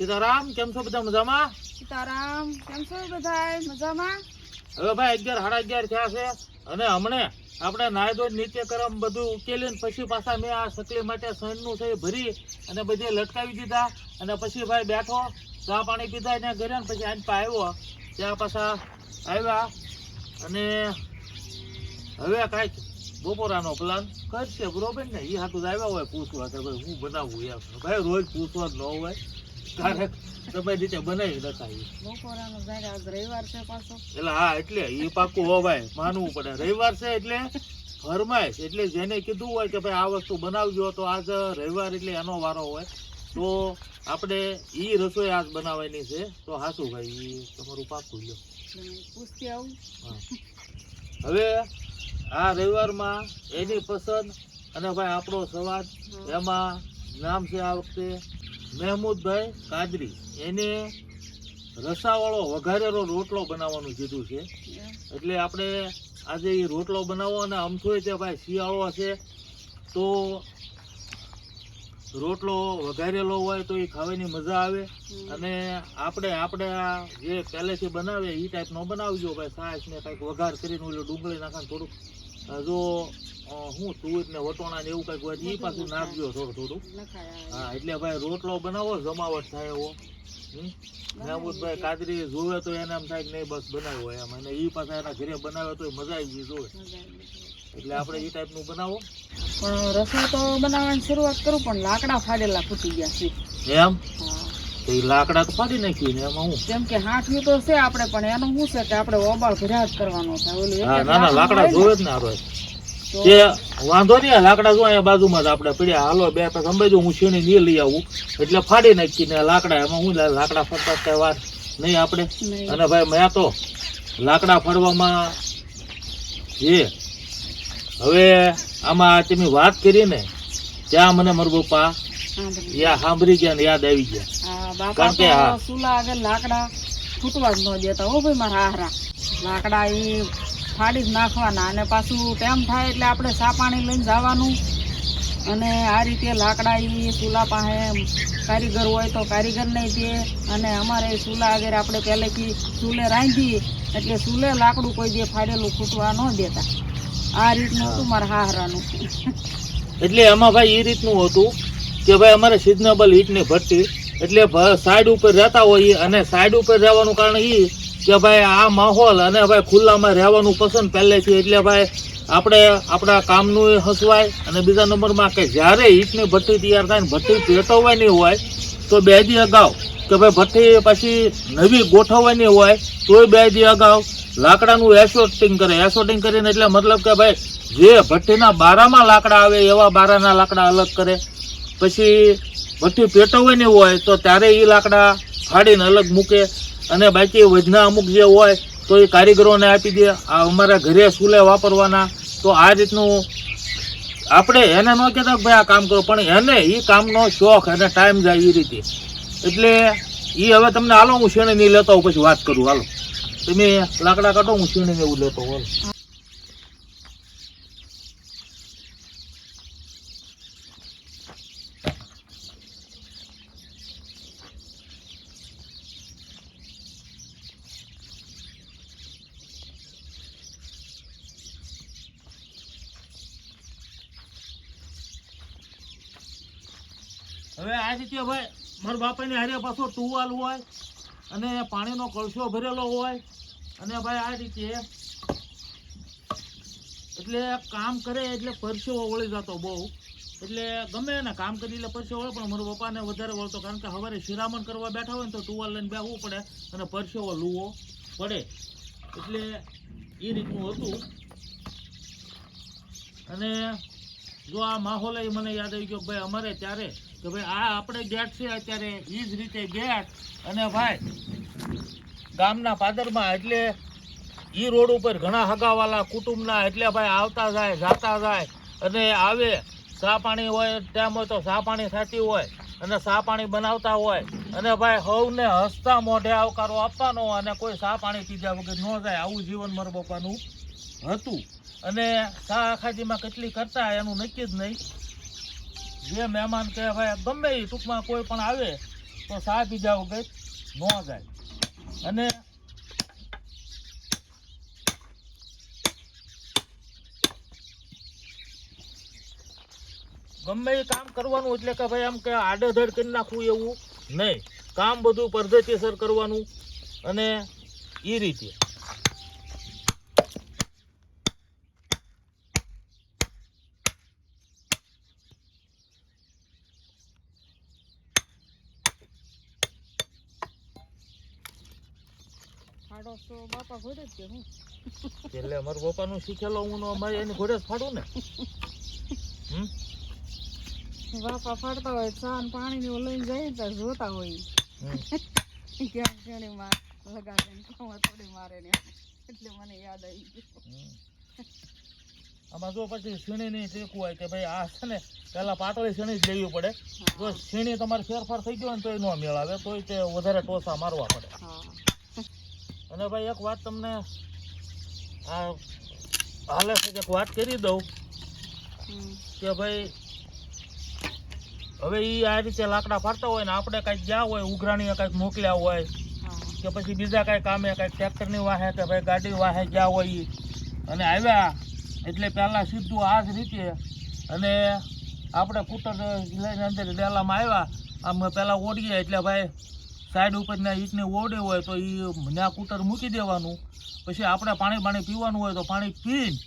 સીતારામ, કેમ છો બધા મજામાં? સીતારામ, કેમ છો બધા મજામાં? હવે ભાઈ 11 સાડા 11 થયા છે અને હમણે આપણે નાય ધોઈ નિત્યકર્મ બધું ઉકેલીને પછી પાછા મેં આ સકલી માટે સણનું છે ભરી અને બધે લટકાવી દીધા અને પછી ભાઈ બેઠો ચા પાણી પીધા ત્યાં ઘરે ને પછી આજ આવ્યો ત્યાં પાછા આવ્યા અને હવે કાંઈક બપોરાનો પ્લાન કરશે બરોબર ને. એ હાથું આવ્યા હોય પૂછવા કે ભાઈ હું બનાવવું એમ. ભાઈ રોજ પૂછવા જ ન હોય, ક્યારેક તમે રીતે બનાવી નખાય. બપોરાનો જાય આજ રવિવાર છે પાછો. એટલે હા, એટલે એ પાકું હો ભાઈ, માનવું પડે. રવિવાર છે એટલે ફરમાઈશ, એટલે જેને કીધું હોય કે ભાઈ આ વસ્તુ બનાવજો તો આજ રવિવાર એટલે એનો વારો હોય તો આપણે ઈ રસોઈ આજ બનાવવાની છે. તો હાચું ભાઈ, ઈ તમારું પાકું લ્યો. પૂછતી આવું. હવે આ રવિવારમાં એની પસંદ અને ભાઈ આપણો સવાદ એમાં નામ છે આ વખતે મહેમૂદભાઈ કાદરી. એને રસાવાળો વઘારેલો રોટલો બનાવવાનું કીધું છે. એટલે આપણે આજે એ રોટલો બનાવો અને અમથોય તે ભાઈ શિયાળો છે તો રોટલો વઘારેલો હોય તો એ ખાવાની મજા આવે. અને આપણે આ જે પહેલેથી બનાવે એ ટાઈપનો બનાવજો ભાઈ. છાશ ને કંઈક વઘાર કરીને ઓલું ડુંગળી નાખવાનું થોડુંક જો હું તુર ને વટોણા ને એવું કંઈક હોય એ પાછું નાખજો થોડું. હા, એટલે ભાઈ રોટલો બનાવો જમાવટ થાય એવો. મહેમૂદભાઈ કાદરી જોવે તો એને એમ થાય કે નહીં બસ બનાવ્યો એમ, અને એ પાછા એના ઘરે બનાવે તો મજા આવી ગઈ જોવે. એટલે આપણે એ ટાઈપનું બનાવો. પણ રસોઈ તો બનાવવાની શરૂઆત કરું પણ લાકડા ફાડેલા ફૂટી ગયા છે એમ. તો એ લાકડા તો ફાડી નાખી ને એમાં હું કેમ કે હાથયું તો છે આપણે, પણ એનું શું છે કે આપણે ઓબાળ ભર્યા જ કરવાનો થાય. ઓલું હા, ના લાકડા જોવે જ ને આ રોજ તે વાંધો નહીં. લાકડા જો અહીંયા બાજુમાં જ આપણે પડ્યા. હાલો બે પેક અંબાઈ હું છીણી નહીં લઈ આવું એટલે ફાડી નાખીને લાકડા એમાં હું લાકડા ફરતા કઈ વાર નહીં આપણે. અને ભાઈ મેં તો લાકડા ફરવામાં જે હવે આમાં તમે વાત કરી ને ત્યાં મને મારા પપ્પા યા સાંભળી ગયા ને યાદ આવી ગયા. કારણ કે ચૂલા આગળ લાકડા ફૂટવા જ ન દેતા હો ભાઈ મારા હારા. લાકડા એ ફાડી જ નાખવાના અને પાછું ટાઈમ થાય એટલે આપણે ચા પાણી લઈને જવાનું. અને આ રીતે લાકડા એ ચૂલા પાસે કારીગર હોય તો કારીગર નહીં દે. અને અમારે ચૂલા આગળ આપણે પહેલેથી ચૂલે રાંધી એટલે ચૂલે લાકડું કોઈ દે ફાડેલું ફૂટવા ન દેતા. આ રીતનું હતું મારા હારાનું. એટલે એમાં ભાઈ એ રીતનું હતું કે ભાઈ અમારે સિઝનેબલ હીટની ભઠ્ઠી એટલે સાઈડ ઉપર રહેતા હોય અને સાઈડ ઉપર રહેવાનું કારણ એ કે ભાઈ આ માહોલ અને ભાઈ ખુલ્લામાં રહેવાનું પસંદ પહેલેથી. એટલે ભાઈ આપણે આપણા કામનું હસવાય અને બીજા નંબરમાં કે જ્યારે હીટની ભઠ્ઠી તૈયાર થાય ને ભઠ્ઠી પેટવવાની હોય તો 2 દી અગાઉ કે ભાઈ ભઠ્ઠી પછી નવી ગોઠવવાની હોય તોય 2 દી અગાઉ લાકડાનું એસોટિંગ કરે. એસોટિંગ કરીને એટલે મતલબ કે ભાઈ જે ભઠ્ઠીના બારામાં લાકડા આવે એવા બારાના લાકડા અલગ કરે. પછી ભઠ્ઠી પેટવવાની હોય તો ત્યારે એ લાકડા ફાડીને અલગ મૂકે. અને બાકી વજના અમુક જે હોય તો એ કારીગરોને આપી દે. આ અમારા ઘરે ચૂલે વાપરવાના. તો આ રીતનું આપણે એને ન કહેતા કે ભાઈ આ કામ કરો, પણ એને એ કામનો શોખ અને ટાઈમ જાય એ રીતે. એટલે એ હવે તમને હાલો હું શેણે નહીં લેતો હોઉં પછી વાત કરું. હાલો તમે લાકડા કાઢો, હું શેણે એવું લેતો હોઉં. હવે આ રીતે ભાઈ મારા બાપાને હારે પાછો ટુવાલ હોય અને પાણીનો કળશો ભરેલો હોય અને ભાઈ આ રીતે એટલે કામ કરે એટલે પરસેવો વળી જતો બહુ. એટલે ગમે ને કામ કરી એટલે પરસેવો વળે, પણ મારા પપ્પાને વધારે વળતો કારણ કે સવારે શિરામણ કરવા બેઠા હોય ને તો ટુવાલ લઈને બેસવું પડે અને પરસેવો લૂવો પડે. એટલે એ રીતનું હતું. અને જો આ માહોલ મને યાદ આવી ગયો ભાઈ અમારે ત્યારે કે ભાઈ આ આપણે ગેટ છે અત્યારે એ જ રીતે ગેટ અને ભાઈ ગામના પાદરમાં એટલે એ રોડ ઉપર ઘણા હગાવાલા કુટુંબના એટલે ભાઈ આવતા જાય જાતા જાય અને આવે. ચા પાણી હોય ટાઈમ હોય તો ચા પાણી થતી હોય અને ચા પાણી બનાવતા હોય અને ભાઈ સૌને હસતા મોઢે આવકારો આપવાનો અને કોઈ ચા પાણી પીધા વગર ન જાય. આવું જીવન મારા પપ્પાનું હતું. અને ચા આખાજીમાં કેટલી કરતા એનું નક્કી જ નહીં. જે મહેમાન કે ભાઈ ગમે એ ટૂંકમાં કોઈ પણ આવે તો ચા પીધા વગર ન જાય. અને ગમે એ કામ કરવાનું એટલે કે ભાઈ આમ કે આડેધડ કરી નાખવું એવું નહીં. કામ બધું પદ્ધતિસર કરવાનું અને એ રીતે. ફાડો તો બાપા ઘોડે જ કે હું એટલે અમારા પપ્પાનું શીખેલો હું અમારે એની ઘોડે જ ફાડું ને. બાપા ફાડતા હોય ચા ને પાણી ને લઈને જાય ત્યારે જોતા હોય કેમ કેણી માં લગાડે ને થોડી મારે ને એટલે મને યાદ આવી ગયું. આમાં જો પછી સીણી ની ટેકવું હોય કે ભાઈ આ છે ને પેલા પાતળી સીણી જ લેવી પડે. જો સીણી તમારે ફેરફાર થઈ ગયો ને તોય ન મેળ આવે, તોય તે વધારે ટોસા મારવા પડે. અને ભાઈ એક વાત તમને આ હાલે છે એક વાત કરી દઉં કે ભાઈ હવે એ આ રીતે લાકડા ફાડતા હોય ને આપણે કાંઈક ગયા હોય ઉઘરાણીએ કાંઈક મોકલ્યા હોય કે પછી બીજા કાંઈ કામે કાંઈક ટ્રેક્ટરની વાહે કે ભાઈ ગાડી વાહે ગયા હોય ઈ અને આવ્યા એટલે પહેલાં સીધું આ જ રીતે અને આપણે કૂટર લઈને અંદર ડેલામાં આવ્યા આમ પહેલાં ઓડીએ એટલે ભાઈ સાઈડ ઉપરના ઈટને ઓડી હોય તો એ ત્યાં કૂટર મૂકી દેવાનું. પછી આપણે પાણી પીવાનું હોય તો પાણી પીને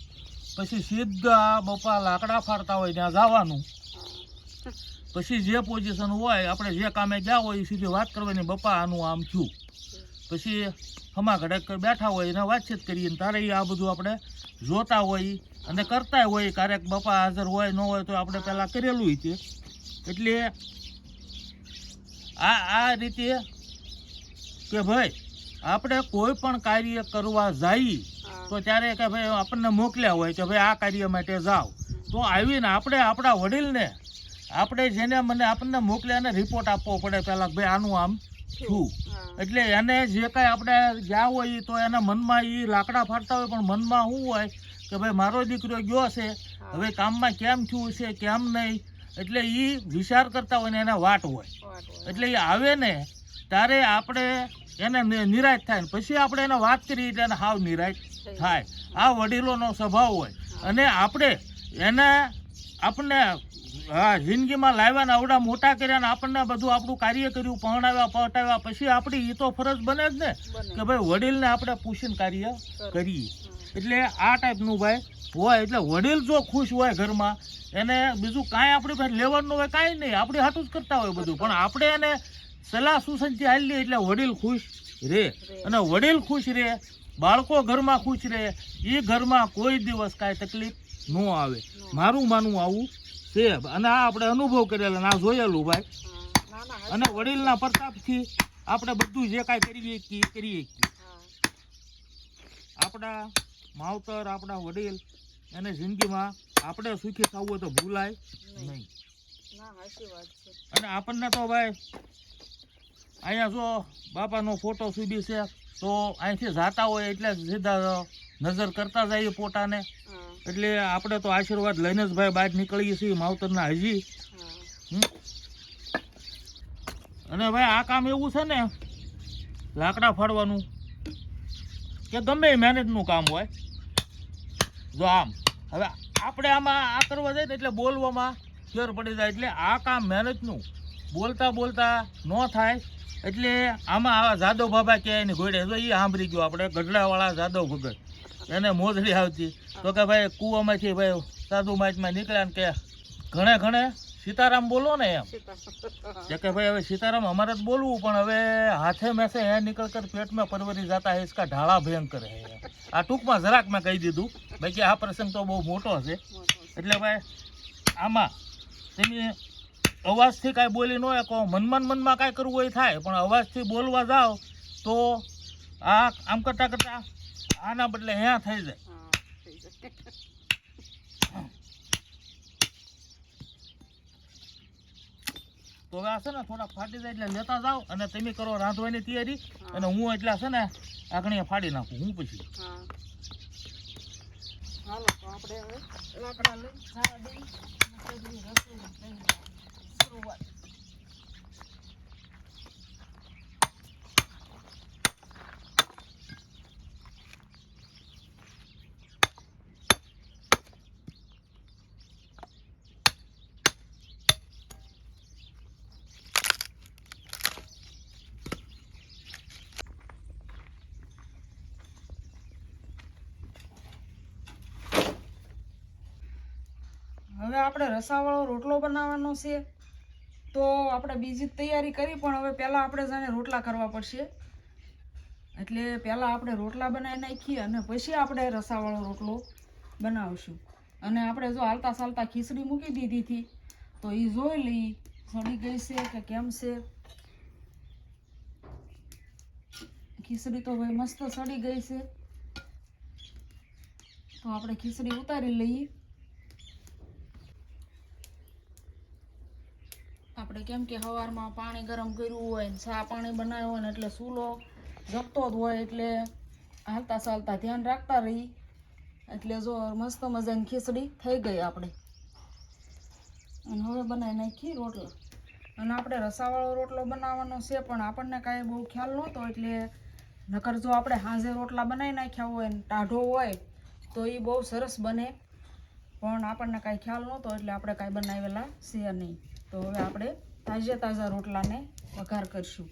પછી સીધા બપા લાકડા ફાડતા હોય ત્યાં જવાનું. પછી જે પોઝિશન હોય આપણે જે કામે ગયા હોય એ સીધી વાત કરવાની, બપા આનું આમ થયું. પછી હમા ઘડે બેઠા હોય એને વાતચીત કરીએ ને તારે આ બધું આપણે જોતા હોય અને કરતા હોય. ક્યારેક બપા હાજર હોય ન હોય તો આપણે પહેલાં કરેલું છે. એટલે આ રીતે કે ભાઈ આપણે કોઈ પણ કાર્ય કરવા જઈએ તો ત્યારે કે ભાઈ આપણને મોકલ્યા હોય કે ભાઈ આ કાર્ય માટે જાઓ તો આવીને આપણે આપણા વડીલને આપણે જેને આપણને મોકલ્યા એને રિપોર્ટ આપવો પડે પહેલાં ભાઈ આનું આમ છું. એટલે એને જે કાંઈ આપણે ગયા હોય તો એના મનમાં એ લાકડા ફાડતા હોય પણ મનમાં શું હોય કે ભાઈ મારો દીકરો ગયો છે હવે કામમાં કેમ થયું છે કેમ નહીં. એટલે એ વિચાર કરતા હોય ને એને વાટ હોય. એટલે એ આવે ને ત્યારે આપણે એને નિરાશ થાય ને પછી આપણે એને વાત કરીએ એટલે એને હાવ નિરાશ થાય. આ વડીલોનો સ્વભાવ હોય અને આપણે એને આપણને જિંદગીમાં લાવ્યા ને આવડા મોટા કર્યા ને આપણને બધું આપણું કાર્ય કર્યું પહોંચાવ્યા પહોંચાવ્યા પછી આપણી એ તો ફરજ બને જ ને કે ભાઈ વડીલને આપણે પૂછીને કાર્ય કરીએ. એટલે આ ટાઈપનું ભાઈ હોય. એટલે વડીલ જો ખુશ હોય ઘરમાં એને બીજું કાંઈ આપણી પાસે લેવાનું હોય કાંઈ નહીં, આપણે હાટું જ કરતા હોય બધું પણ આપણે એને સલાહ સૂચનથી હાલીએ એટલે વડીલ ખુશ રહે. અને વડીલ ખુશ રહે, બાળકો ઘરમાં ખુશ રહે, એ ઘરમાં કોઈ દિવસ કાંઈ તકલીફ ન આવે. મારું માનવું આવું છે અને આ આપણે અનુભવ કરેલા અને આ જોયેલું ભાઈ. અને વડીલના પ્રતાપથી આપણે બધું જે કાંઈ કરીએ કરીએ. આપણા માવતર આપણા વડીલ એને જિંદગીમાં આપણે સુખી થવું હોય તો ભૂલાય નહીં. અને આપણને તો ભાઈ અહીંયા જો બાપાનો ફોટો સુધી છે તો અહીંથી જાતા હોય એટલે સીધા નજર કરતા જઈએ પોતાને. એટલે આપણે તો આશીર્વાદ લઈને જ ભાઈ બહાર નીકળીએ છીએ માવતરના હજી. અને ભાઈ આ કામ એવું છે ને લાકડા ફાડવાનું કે ગમે એ મહેનતનું કામ હોય. જો આમ હવે આપણે આમાં આ કરવા જાય ને એટલે બોલવામાં ફેર પડી જાય. એટલે આ કામ મહેનતનું બોલતા બોલતા ન થાય. એટલે આમાં આવા જાદવ બાબા કે એની ઘોડે જો એ સાંભળી ગયો આપણે ગઢડાવાળા જાદવ ભગત એને મોજડી આવતી તો કે ભાઈ કૂવામાંથી ભાઈ સાધુ માચમાં નીકળ્યા ને કે ઘણે ઘણે સીતારામ બોલો ને એમ કે ભાઈ હવે સીતારામ અમારે જ બોલવું પણ હવે હાથે મેં से है निकल कर पेट में परवरी जाता है इसका ढाला भयंकर है. આ ટૂંકમાં જરાક મેં કહી દીધું બાકી આ પ્રસંગ તો બહુ મોટો છે. એટલે ભાઈ આમાં તમે અવાજથી કાંઈ બોલી ન કહો, મનમાં કાંઈ કરવું હોય થાય પણ અવાજથી બોલવા જાઓ તો આ આમ કરતાં કરતાં આના બદલે હેં થઈ જાય. તો હવે આ છે ને થોડાક ફાટી જાય એટલે લેતા જાઓ અને તમે કરો રાંધવાની તૈયારી અને હું એટલે છે ને આગળ ફાડી નાખું હું પછી. હાલો તો આપણે હવે લાકડા લઈ જવા દઈએ રસોઈ શરૂઆત. હવે આપણે રસાવાળો રોટલો બનાવવાનો છે, તો આપણે બીજી તૈયારી કરી, પણ હવે પહેલાં આપણે જાણે રોટલા કરવા પડશે. એટલે પહેલાં આપણે રોટલા બનાવી નાખીએ અને પછી આપણે રસાવાળો રોટલો બનાવશું. અને આપણે જો હાલતા ચાલતા ખીચડી મૂકી દીધી હતી, તો એ જોઈ લઈ સડી ગઈ છે કે કેમ છે. ખીચડી તો ભાઈ મસ્ત સડી ગઈ છે. તો આપણે ખીચડી ઉતારી લઈએ. આપણે કેમ કે સવારમાં પાણી ગરમ કર્યું હોય ને ચા પાણી બનાવ્યું હોય ને એટલે ચૂલો જપતો જ હોય, એટલે હાલતા ચાલતા ધ્યાન રાખતા રહી. એટલે જો મસ્ત મજાની ખીચડી થઈ ગઈ આપણે. અને હવે બનાવી નાખી રોટલા. અને આપણે રસાવાળો રોટલો બનાવવાનો છે, પણ આપણને કાંઈ બહુ ખ્યાલ નહોતો. એટલે નકર જો આપણે સાંજે રોટલા બનાવી નાખ્યા હોય ને ટાઢો હોય તો એ બહુ સરસ બને, પણ આપણને કાંઈ ખ્યાલ નહોતો એટલે આપણે કાંઈ બનાવેલા છે નહીં. તો હવે આપણે તાજા રોટલાને વઘાર કરીશું.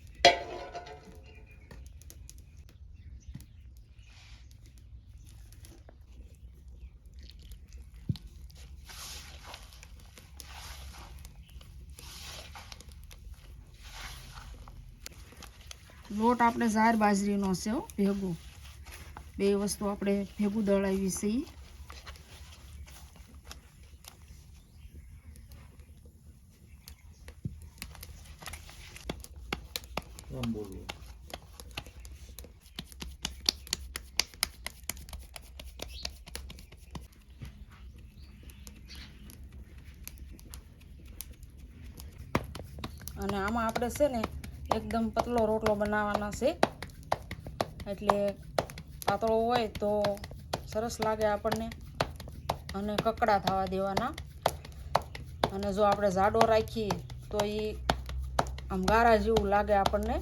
લોટ આપણે ઝાર બાજરીનો છે ભેગું, બે વસ્તુ આપણે ભેગું દળાવી છે. અને આમાં આપણે છે ને એકદમ પતલો રોટલો બનાવવાનો છે, એટલે પાતળો હોય તો સરસ લાગે આપણને, અને કકડા થવા દેવાના. અને જો આપણે જાડો રાખીએ તો એ આમ ગારા જેવું લાગે આપણને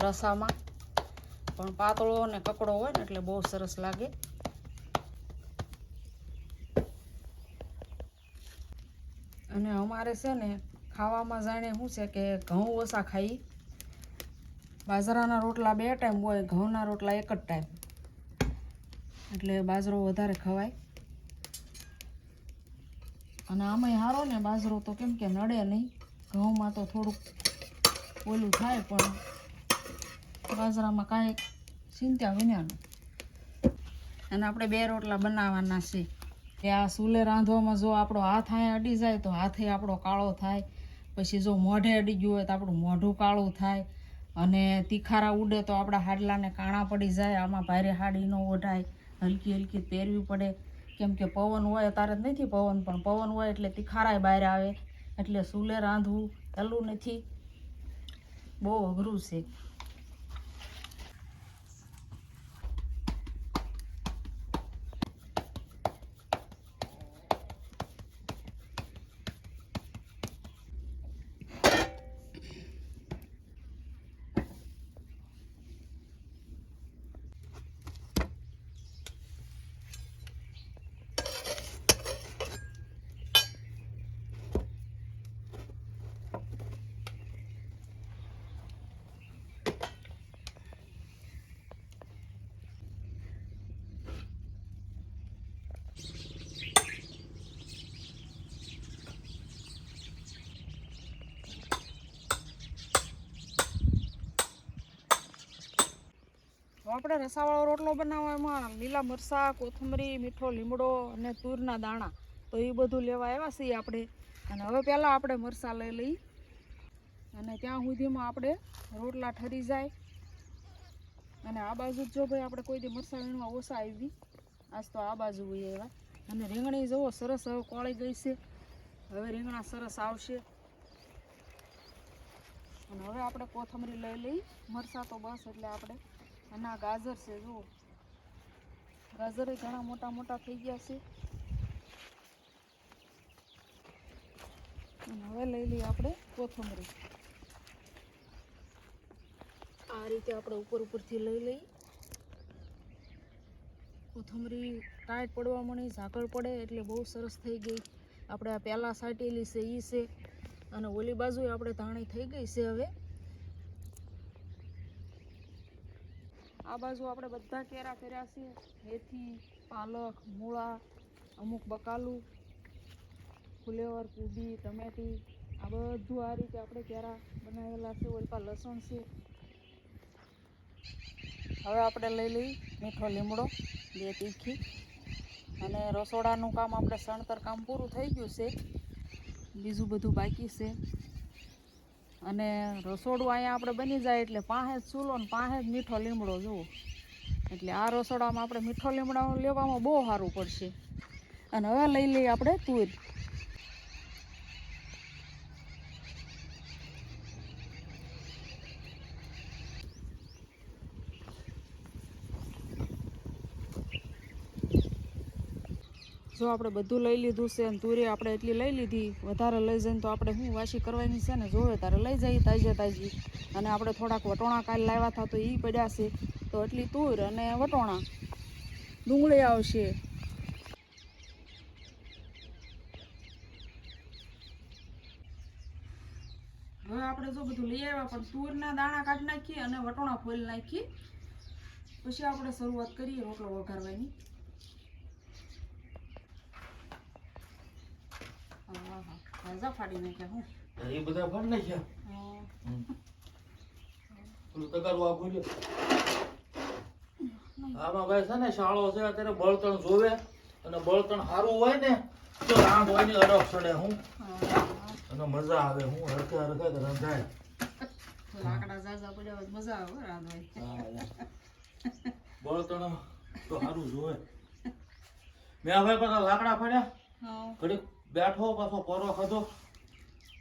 રસામાં, પણ પાતળો અને કકડો હોય ને એટલે બહુ સરસ લાગે. અને અમારે છે ને ખાવામાં જાણે શું છે કે ઘઉં ઓછા ખાઈ. બાજરાના રોટલા 2 ટાઈમ હોય, ઘઉંના રોટલા 1 જ ટાઈમ, એટલે બાજરો વધારે ખવાય. અને આમાંય સારો ને બાજરો, તો કેમ કે નડે નહીં. ઘઉંમાં તો થોડુંક ઓલું થાય, પણ બાજરામાં કાંઈ ચિંતા વિનાનું. અને આપણે 2 રોટલા બનાવવાના છે. કે આ ચૂલે રાંધવામાં જો આપણો હાથ અહીંયા અડી જાય તો હાથે આપણો કાળો થાય, પછી જો મોઢે અડી ગયું હોય તો આપણું મોઢું કાળું થાય, અને તીખારા ઉડે તો આપણા હાડલાને કાણા પડી જાય. આમાં ભારે હાડી ન ઓઢાય, હલકી હલકી પહેરવી પડે, કેમ કે પવન હોય. તારે જ નથી પવન, પણ પવન હોય એટલે તીખારાય બહાર આવે. એટલે ચૂલે રાંધવું સહેલું નથી, બહુ અઘરું છે. આપણે રસાવાળો રોટલો બનાવવામાં લીલા મરચાં, કોથમરી, મીઠો લીમડો અને તુરના દાણા, તો એ બધું લેવા આવ્યા છીએ આપણે. અને હવે પહેલાં આપણે મરચાં લઈ લઈ, અને ત્યાં સુધીમાં આપણે રોટલા ઠરી જાય. અને આ બાજુ જો ભાઈ આપણે કોઈ દી મરચાં વીણવા ઓછા આવી, આજ તો આ બાજુ હોય એવા. અને રીંગણી જુઓ સરસ હવે કોળી ગઈ છે, હવે રીંગણા સરસ આવશે. અને હવે આપણે કોથમરી લઈ લઈ, મરચાં તો બસ. એટલે આપણે અને આ ગાજર છે, જુઓ ગાજર ઘણા મોટા મોટા થઈ ગયા છે. અને હવે લઈ લઈએ આપણે કોથમરી. આ રીતે આપણે ઉપરથી લઈ લઈ. કોથમરી ટાઈટ પડવા મળી, ઝાકળ પડે એટલે બહુ સરસ થઈ ગઈ. આપણે આ પહેલાં સાટેલી છે એ છે, અને ઓલી બાજુ આપણે ધાણી થઈ ગઈ છે. હવે આ બાજુ આપણે બધા કેરા કર્યા છે, મેથી, પાલક, મૂળા, અમુક બકાલું, ફુલેવર, કુબી, ટમેટી આ બધું આ રીતે આપણે ક્યારા બનાવેલા છે. ઓલપા લસણ છે. હવે આપણે લઈ લઈ મીઠો લીમડો, 2 તીખી, અને રસોડાનું કામ આપણે સણતર કામ પૂરું થઈ ગયું છે. બીજું બધું બાકી છે. અને રસોડું અહીંયા આપણે બની જાય એટલે પાસે જ ચૂલો ને પાસે જ મીઠો લીમડો જુઓ. એટલે આ રસોડામાં આપણે મીઠો લીમડો લેવામાં બહુ સારું પડશે. અને હવે લઈ લઈએ આપણે તુર. જો આપણે બધું લઈ લીધું છે અને તુરી આપણે એટલી લઈ લીધી. વધારે લઈ જઈને તો આપણે શું વાસી કરવાની છે ને, જોવે તારે લઈ જઈએ તાજી. અને આપણે થોડાક વટોણા કાલે લાવ્યા હતા તો એ પડ્યા છે. તો એટલી તુર અને વટોણા, ડુંગળી આવશે. હવે આપણે જો બધું લઈ આવ્યા પણ તુરના દાણા કાઢી નાખીએ અને વટોણા ફોલી નાખીએ. પછી આપણે શરૂઆત કરીએ રોટલો વઘારવાની. ભાજા ફાડી નાખ્યા હું એ બધા ફાડી નાખ્યા. પેલું તગારું આ ભૂલ્યો. આમાં ભાઈ છે ને શાળો છે અત્યારે બળતણ જોવે, અને બળતણ સારું હોય ને તો રાંધ હોય ને અડપ ચડે હું અને મજા આવે. હું હરખે રંધાય. લાકડા ઝાઝા પડ્યા હોય મજા આવે રાંધવાની. બળતણ તો સારું જોવે. મેં હવે બધા લાકડા ફાડ્યા, ઘડીક બેઠો, પાછો પરો ખાધો,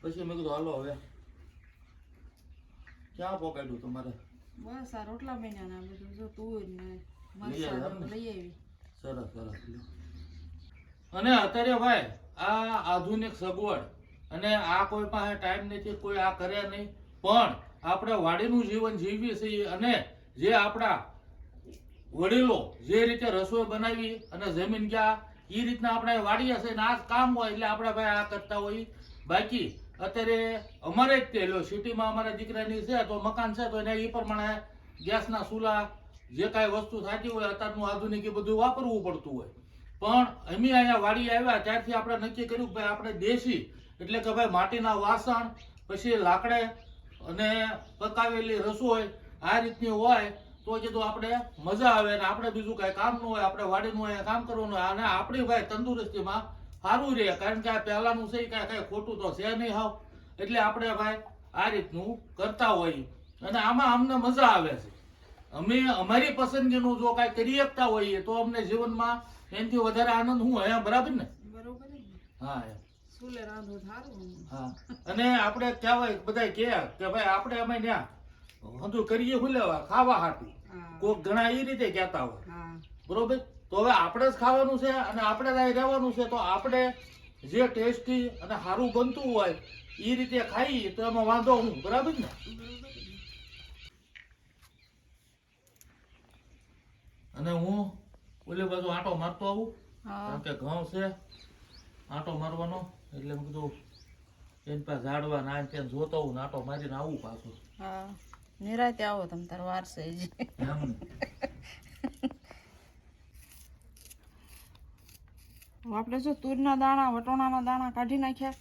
પછી મેં કીધું હાલો હવે ક્યાં પકાડ્યું તમારે? બસ આ રોટલા બન્યા ને બધું જો તુર ને મરચાં લઈ આવી. સરસ. અને અત્યારે ભાઈ આ આધુનિક સગવડ અને આ કોઈ પાસે ટાઈમ નથી, કોઈ આ કરે નહીં, પણ આપણે વાડીનું જીવન જીવીએ છીએ. અને જે આપણા વડીલો જે રીતે રસોઈ બનાવી અને જમીન ગયા એ રીતના આપણે વાડીએ છે ને આ કામ હોય એટલે આપણે ભાઈ આ કરતા હોય. બાકી અત્યારે અમારે જ તે સિટીમાં અમારા દીકરાની છે તો મકાન છે તો એને એ પ્રમાણે ગેસના ચૂલા જે કાંઈ વસ્તુ થતી હોય અત્યારનું આધુનિક એ બધું વાપરવું પડતું હોય. પણ અમે અહીંયા વાડી આવ્યા ત્યારથી આપણે નક્કી કર્યું કે ભાઈ આપણે દેશી એટલે કે ભાઈ માટીના વાસણ, પછી લાકડે અને પકાવેલી રસોઈ આ રીતની હોય તો કીધું આપણે મજા આવે. ને આપણે બીજું કાંઈ કામ ન હોય, આપણે વાડીનું અહીંયા કામ કરવાનું હોય અને આપણી ભાઈ તંદુરસ્તીમાં સારું રહે. કારણ કે આ પહેલાનું છે કાંઈ ખોટું તો છે નહીં હાવ. એટલે આપણે ભાઈ આ રીતનું કરતા હોઈએ અને આમાં અમને મજા આવે છે. અમે અમારી પસંદગીનું જો કાંઈ કરી શકતા હોઈએ તો અમને જીવનમાં એનાથી વધારે આનંદ હું હે. બરાબર ને? બરોબર. હા એમ. સુલે રાંધો સારું. હા. અને આપણે કહેવાય બધા કે ભાઈ આપણે અમે ત્યાં બધું કરીએ ખુલેવા ખાવા હાટું. કોક ઘણા એ રીતે કહેતા હોય. બરોબર. તો હવે આપણે જ ખાવાનું છે અને આપણે જ અહીં રહેવાનું છે તો આપણે જે ટેસ્ટી અને સારું બનતું હોય એ રીતે ખાઈએ તો એમાં વાંધો હું. બરાબર ને? અને હું ઓલી બાજુ આંટો મારતો આવું કારણ કે ઘઉં છે આંટો મારવાનો એટલે મેં કીધું એની પાસે ઝાડવા ના ત્યાં જોતો હું આંટો મારીને આવું પાછું. હા, નિરાતે આવો તમે તાર વાર છે જ. આપણે જો તુરના દાણા, વટોણાના દાણા કાઢી નાખ્યા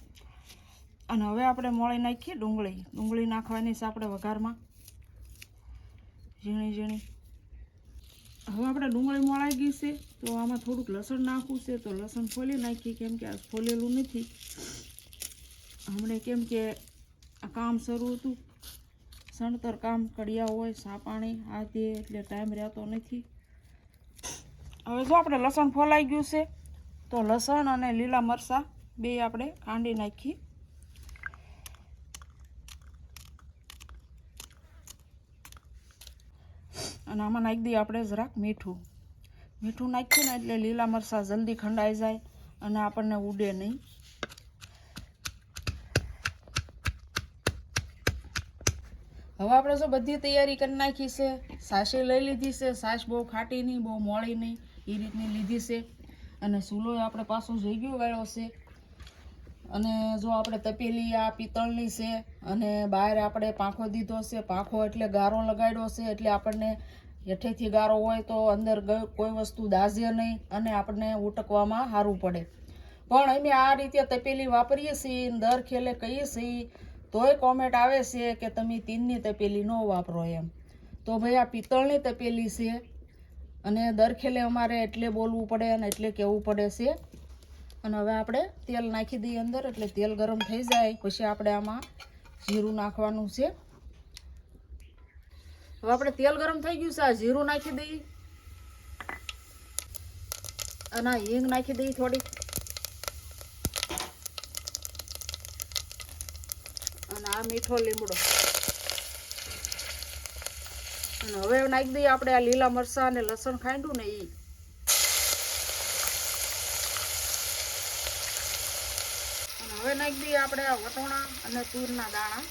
અને હવે આપણે મોળી નાખીએ ડુંગળી નાખવાની છે આપણે વઘારમાં ઝીણી. હવે આપણે ડુંગળી મોળાઈ ગઈ છે તો આમાં થોડુંક લસણ નાખવું છે તો લસણ ફોલી નાખીએ. કેમ કે આ ફોલેલું નથી હમણાં, કેમ કે આ કામ શરૂ હતું, સણતર કામ, કડિયા હોય, સાપાણી આ તે, એટલે ટાઈમ રહેતો નથી. હવે જો આપણે લસણ ફોલાઈ ગયું છે તો લસણ અને લીલા મરચાં બે આપણે કાંડી નાખીએ. અને આમાં નાખી દઈએ આપણે જરાક મીઠું નાખીએ ને એટલે લીલા મરચાં જલ્દી ખંડાઈ જાય અને આપણને ઉડે નહીં. હવે આપણે જો બધી તૈયારી કરી નાખી છે, છાશે લઈ લીધી છે. છાશ બહુ ખાટી નહીં, બહુ મોળી નહીં, એ રીતની લીધી છે. અને ચૂલો આપણે પાછો જોઈગયો વાળ્યો છે. અને જો આપણે તપેલી આ પિત્તળની છે અને બહાર આપણે પાંખો દીધો છે. પાંખો એટલે ગારો લગાડ્યો છે એટલે આપણને હેઠેથી ગારો હોય તો અંદર કોઈ વસ્તુ દાઝે નહીં અને આપણને ઉટકવામાં સારું પડે. પણ અમે આ રીતે તપેલી વાપરીએ છીએ ને દર ખેલે કહીએ છીએ તોય કોમેન્ટ આવે છે કે તમે તીનની તપેલી ન વાપરો એમ. તો ભાઈ આ પિત્તળની તપેલી છે અને દર ખેલે અમારે એટલે બોલવું પડે અને એટલે કહેવું પડે છે. અને હવે આપણે તેલ નાખી દઈએ અંદર, એટલે તેલ ગરમ થઈ જાય પછી આપણે આમાં જીરું નાખવાનું છે. હવે આપણે તેલ ગરમ થઈ ગયું છે, આ જીરું નાખી દઈએ અને આ હિંગ નાખી દઈએ થોડી, અને આ મીઠો લીમડો, અને હવે નાખી દઈએ આપણે આ લીલા મરચાં અને લસણ ખાંડું ને એ. અને હવે નાખી દઈએ આપણે આ વટોણા અને તુરના દાણા.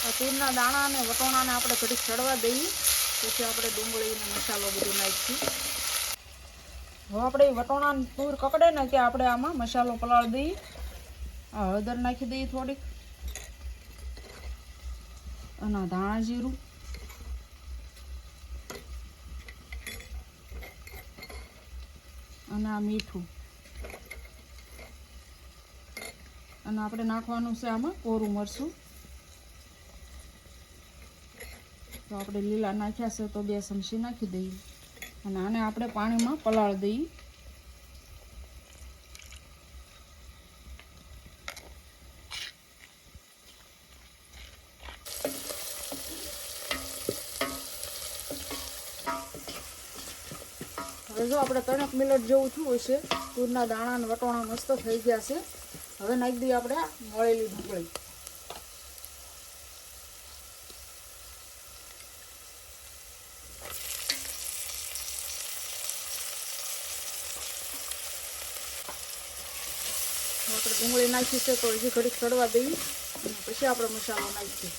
આ તુરના દાણા અને વટોણાને આપણે ઘડીક ચડવા દઈએ પછી આપણે ડુંગળીનો મસાલો બધું નાખીએ. હવે આપણે વટોણા તુર કકડે ને કે આપણે આમાં મસાલો પલાળી દઈએ. આ હળદર નાખી દઈએ થોડીક, અને ધાણા જીરું, અને આ મીઠું, અને આપણે નાખવાનું છે આમાં કોરું મરચું. તો આપણે લીલા નાખ્યા છે તો 2 ચમચી નાખી દઈએ અને આને આપણે પાણીમાં પલાળી દઈએ. હવે જો આપણે 3 મિનિટ જેવું થયું હશે, તુરના દાણા અને વટોણા મસ્ત થઈ ગયા છે. હવે નાખી દઈએ આપણે આ મળેલી ડુંગળી. આપણે ડુંગળી નાખી છે તો હજી ઘડીક ચડવા દઈએ અને પછી આપણે મસાલો નાખીએ.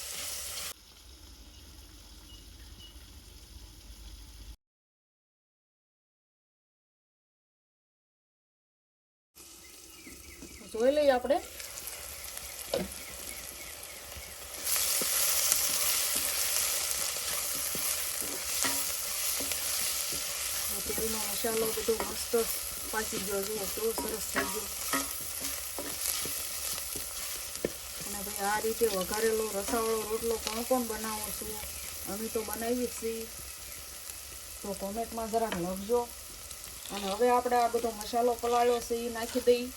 જોઈ લઈએ આપણે. તેલનો મસાલો બધો મસ્ત પાકી ગયો, જુઓ કેવો સરસ થઈ ગયો. અને ભાઈ આ રીતે વઘારેલો રસાવાળો રોટલો કોણ બનાવો છું, અમે તો બનાવી જ છીએ, તો કોમેન્ટમાં જરાક લખજો. અને હવે આપણે આ બધો મસાલો પલાળ્યો છે એ નાખી દઈએ.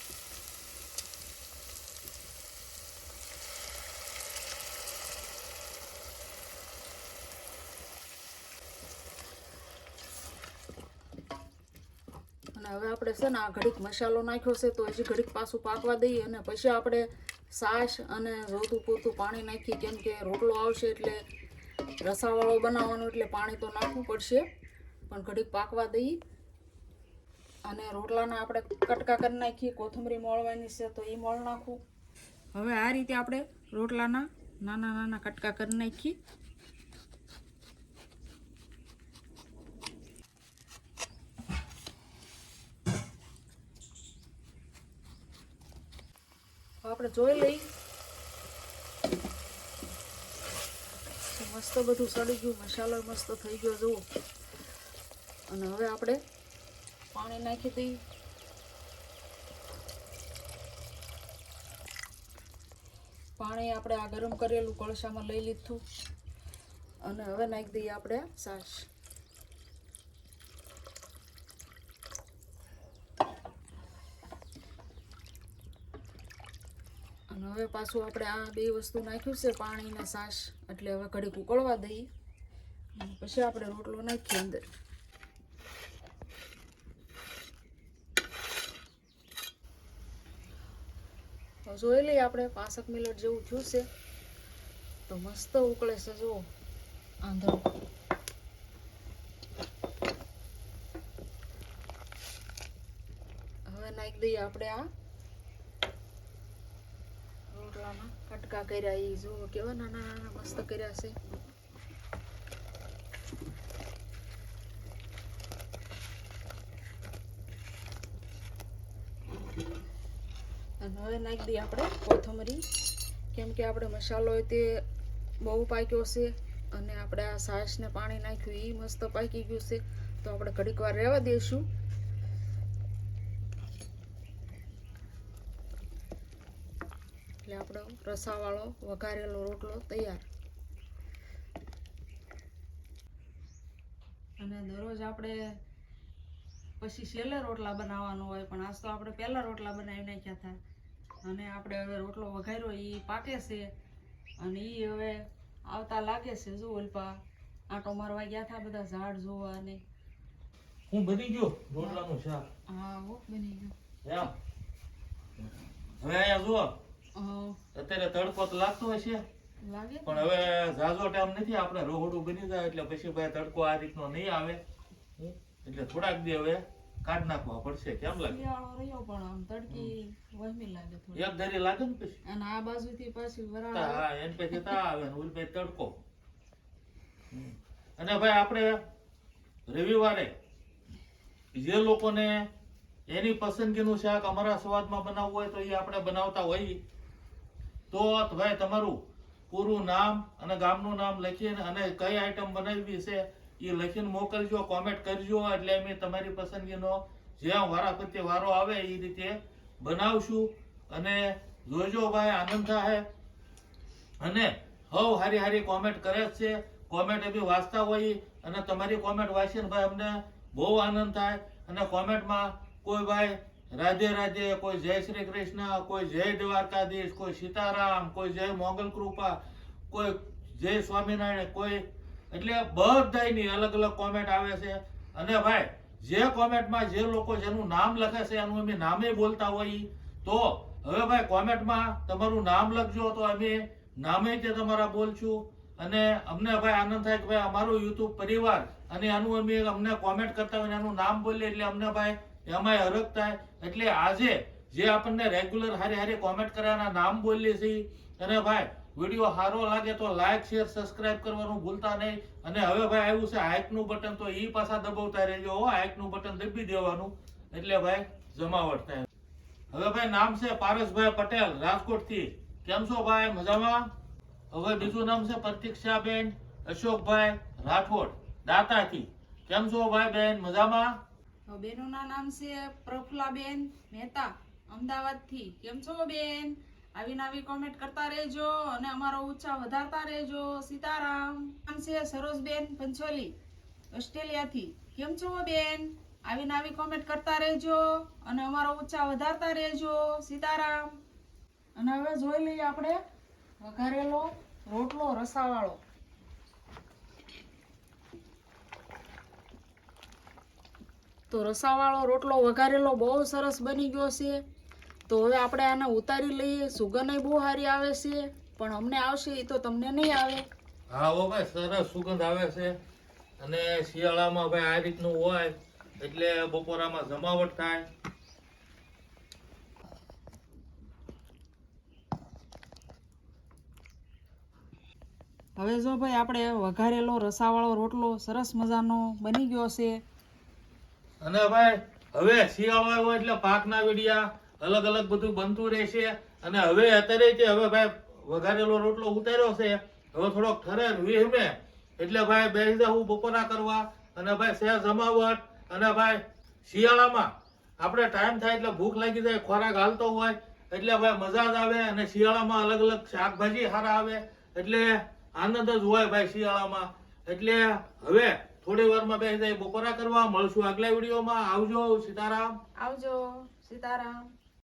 અને હવે આપણે છે ને આ ઘડીક મસાલો નાખ્યો છે તો હજી ઘડીક પાછું પાકવા દઈએ અને પછી આપણે છાશ અને રોતું પૂરતું પાણી નાખી, કેમ કે રોટલો આવશે એટલે રસાવાળો બનાવવાનો એટલે પાણી તો નાખવું પડશે. પણ ઘડીક પાકવા દઈએ અને રોટલાના આપણે કટકા કરી નાખીએ. કોથમરી મોળવાની છે તો એ મોળ નાખવું. હવે આ રીતે આપણે રોટલાના નાના નાના કટકા કરી નાખીએ. આપણે જોઈ લઈ મસ્ત બધું સડી ગયું, મસાલો મસ્ત થઈ ગયો જુઓ. અને હવે આપણે પાણી નાખી દઈએ. પાણી આપણે આ ગરમ કરેલું કળશામાં લઈ લીધું અને હવે નાખી દઈએ આપણે છાશ. અને હવે પાછું આપણે આ 2 વસ્તુ નાખ્યું છે, પાણી અને છાશ, એટલે હવે ઘડીક ઉકળવા દઈએ અને પછી આપણે રોટલો નાખીએ અંદર. તો જોઈ લઈએ આપણે 5 મિનિટ જેવું થયું છે તો મસ્ત ઉકળે છે જુઓ આંધળો. હવે નાખી દઈએ આપણે આ રોટલામાં કટકા કર્યા, એ જુઓ કેવા નાના નાના મસ્ત કર્યા છે. અને હવે નાખી દઈએ આપણે કોથમરી, કેમ કે આપણે મસાલો તે બહુ પાક્યો છે અને આપણે આ છાશને પાણી નાખ્યું એ મસ્ત પાકી ગયું છે, તો આપણે ઘડીક વાર રહેવા દઈશું. એટલે આપણો રસાવાળો વઘારેલો રોટલો તૈયાર. અને દરરોજ આપણે પછી છેલ્લે રોટલા બનાવવાનું હોય, પણ આજ તો આપણે પહેલા રોટલા બનાવી નાખ્યા હતા. અને આપણે હવે રોટલો વઘાર્યો એ પાકે છે, અને એ હવે આવતા લાગે છે. જો ઓલપા આંટો મારવા ગયા હતા બધા ઝાડ જોવા. અને હું બની ગયો રોટલાનું શાક. હા હો બની ગયું. હવે અહીંયા જુઓ, હા અત્યારે તડકો તો લાગતો હોય છે, લાગે પણ હવે ઝાઝો ટાઈમ નથી, આપણે રોહડું બની જાય એટલે પછી ભાઈ તડકો આ રીતનો નહીં આવે, એટલે થોડાક દી હવે કાઢ નાખવા પડશે. કેમ લાગે? શિયાળો રહ્યો પણ આમ તડકી વહેમી લાગે થોડી. એક ધરી લાગે ને પછી. અને આ બાજુથી પાછી વરાળ હા, એન પછી તા આવે ને ઓલી પછી તડકો. અને ભાઈ આપણે રવિવારે જે લોકોને એની પસંદગીનું શાક અમારા સ્વાદમાં બનાવવું હોય તો એ આપણે બનાવતા હોઈએ, તો ભાઈ તમારું પૂરું નામ અને ગામનું નામ લખીને અને કઈ આઈટમ બનાવવી છે એ લખીને મોકલજો, કોમેન્ટ કરજો, એટલે અમે તમારી પસંદગીનો જ્યાં વારાફરતી વારો આવે એ રીતે બનાવશું. અને જોજો ભાઈ, આનંદ થાય. અને હવ હારી હારી કોમેન્ટ કરે જ છે, કોમેન્ટ બી વાંચતા હોઈએ, અને તમારી કોમેન્ટ વાંચીને ભાઈ અમને બહુ આનંદ થાય. અને કોમેન્ટમાં કોઈ ભાઈ રાધે રાધે, કોઈ જય શ્રી કૃષ્ણ, કોઈ જય દ્વારકાધીશ, કોઈ સીતારામ, કોઈ જય મોગલ કૃપા, કોઈ જય સ્વામિનારાયણ, કોઈ એટલે બધાની અલગ અલગ કોમેન્ટ આવે છે. અને ભાઈ જે કોમેન્ટમાં જે લોકો જેનું નામ લખે છે એનું અમે નામે બોલતા હોઈએ, તો હવે ભાઈ કોમેન્ટમાં તમારું નામ લખજો, તો અમે નામે તે તમારા બોલશું. અને અમને ભાઈ આનંદ થાય કે ભાઈ અમારું યુટ્યુબ પરિવાર અને આનું અમને કોમેન્ટ કરતા હોય એનું નામ બોલીએ એટલે અમને ભાઈ એમાંય હરખ થાય. એટલે આજે જે આપણને રેગ્યુલર હારી હારી કોમેન્ટ કર્યાના નામ બોલીએ છીએ. અને ભાઈ વિડીયો સારો લાગે તો લાઈક શેર સબસ્ક્રાઇબ કરવાનું ભૂલતા નહીં. અને હવે ભાઈ આવ્યું છે હાઈકનું બટન, તો એ પાછા દબાવતા રહેજો. હાઈકનું બટન દબી દેવાનું એટલે ભાઈ જમાવટ થાય. હવે ભાઈ નામ છે પારસભાઈ પટેલ, રાજકોટ થી. કેમ છો ભાઈ? મજામાં? હવે બીજું નામ છે પ્રતીક્ષાબેન અશોકભાઈ રાઠોડ, દાતાથી. કેમ છો ભાઈ બેન? મજામાં? બેનનું નામ છે પ્રફુલાબેન મહેતા, અમદાવાદથી. કેમ છો બેન? આવીને આવી કોમેન્ટ કરતા રહેજો અને અમારો ઉત્સાહ વધારતા રહેજો. સીતારામ. નામ છે સરોજબેન પંચોલી, ઓસ્ટ્રેલિયાથી. કેમ છો બેન? આવીને આવી કોમેન્ટ કરતા રહેજો અને અમારો ઉત્સાહ વધારતા રહેજો. સીતારામ. અને હવે જોઈ લઈએ આપણે વઘારેલો રોટલો રસાવાળો. તો રસાવાળો રોટલો વઘારેલો બહુ સરસ બની ગયો છે. તો હવે આપણે આને ઉતારી લઈએ. સુગંધ બહુ સારી આવે છે, પણ અમને આવશે એ તો તમને નહીં આવે. હા હો ભાઈ, સરસ સુગંધ આવે છે. અને શિયાળામાં ભાઈ આ રીતનું હોય એટલે બપોરામાં જમાવટ થાય. હવે જો ભાઈ આપણે વઘારેલો રસાવાળો રોટલો સરસ મજાનો બની ગયો છે. અને ભાઈ હવે શિયાળો આવ્યો એટલે પાકના વીડિયા અલગ અલગ બધું બનતું રહેશે. અને હવે અત્યારે તે હવે ભાઈ વઘારેલો રોટલો ઉતાર્યો છે, હવે થોડોક ઠરે વીહમે એટલે ભાઈ બેસી જાઉં બપોરા કરવા. અને ભાઈ સે જમાવટ. અને ભાઈ શિયાળામાં આપણે ટાઈમ થાય એટલે ભૂખ લાગી જાય, ખોરાક હાલતો હોય એટલે ભાઈ મજા જ આવે. અને શિયાળામાં અલગ અલગ શાકભાજી સારા આવે એટલે આનંદ જ હોય ભાઈ શિયાળામાં. એટલે હવે થોડી વારમાં બેસી જાય બપોરા કરવા. મળશું આગલા વિડીયોમાં. આવજો. સીતારામ. આવજો. સીતારામ.